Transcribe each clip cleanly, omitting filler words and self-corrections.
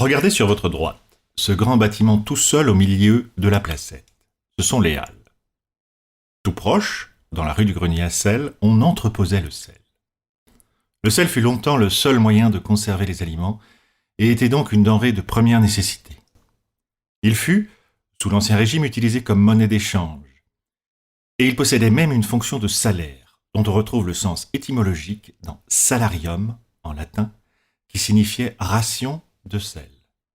Regardez sur votre droite, ce grand bâtiment tout seul au milieu de la placette. Ce sont les halles. Tout proche, dans la rue du Grenier à sel, on entreposait le sel. Le sel fut longtemps le seul moyen de conserver les aliments et était donc une denrée de première nécessité. Il fut, sous l'Ancien Régime, utilisé comme monnaie d'échange. Et il possédait même une fonction de salaire, dont on retrouve le sens étymologique dans salarium, en latin, qui signifiait ration de sel.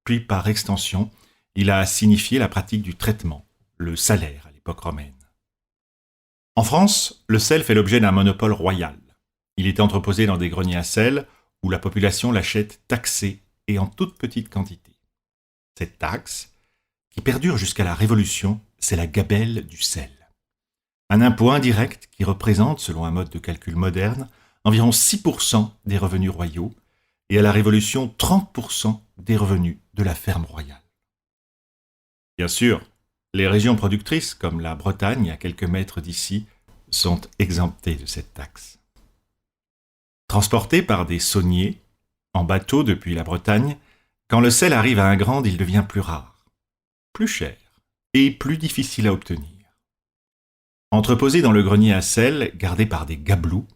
Puis, par extension, il a signifié la pratique du traitement, le salaire à l'époque romaine. En France, le sel fait l'objet d'un monopole royal. Il est entreposé dans des greniers à sel où la population l'achète taxé et en toute petite quantité. Cette taxe, qui perdure jusqu'à la Révolution, c'est la gabelle du sel. Un impôt indirect qui représente, selon un mode de calcul moderne, environ 6% des revenus royaux et à la Révolution 30% des revenus de la ferme royale. Bien sûr, les régions productrices, comme la Bretagne, à quelques mètres d'ici, sont exemptées de cette taxe. Transporté par des sauniers, en bateau depuis la Bretagne, quand le sel arrive à Ingrandes, il devient plus rare, plus cher et plus difficile à obtenir. Entreposé dans le grenier à sel, gardé par des gabelous,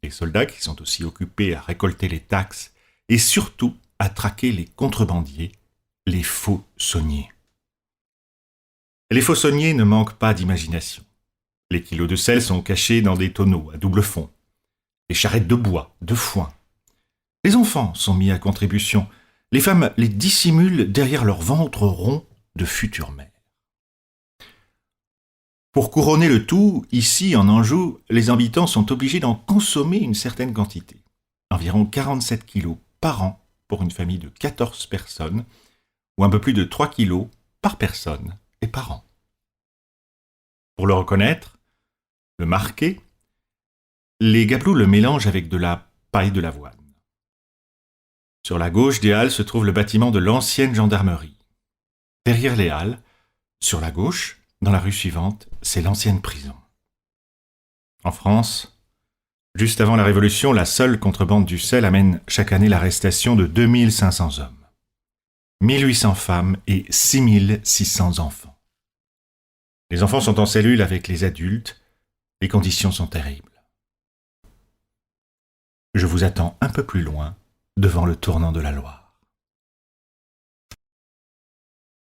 des soldats qui sont aussi occupés à récolter les taxes et surtout à traquer les contrebandiers, les faux sauniers. Les faux sauniers ne manquent pas d'imagination. Les kilos de sel sont cachés dans des tonneaux à double fond, des charrettes de bois, de foin. Les enfants sont mis à contribution. Les femmes les dissimulent derrière leur ventre rond de futures mères. Pour couronner le tout, ici en Anjou, les habitants sont obligés d'en consommer une certaine quantité, environ 47 kilos par an pour une famille de 14 personnes, ou un peu plus de 3 kilos par personne et par an. Pour le reconnaître, le marquer, les gabelous le mélangent avec de la paille de l'avoine. Sur la gauche des halles se trouve le bâtiment de l'ancienne gendarmerie. Derrière les halles, sur la gauche, dans la rue suivante, c'est l'ancienne prison. En France, juste avant la Révolution, la seule contrebande du sel amène chaque année l'arrestation de 2500 hommes, 1800 femmes et 6600 enfants. Les enfants sont en cellule avec les adultes, les conditions sont terribles. Je vous attends un peu plus loin, devant le tournant de la Loire.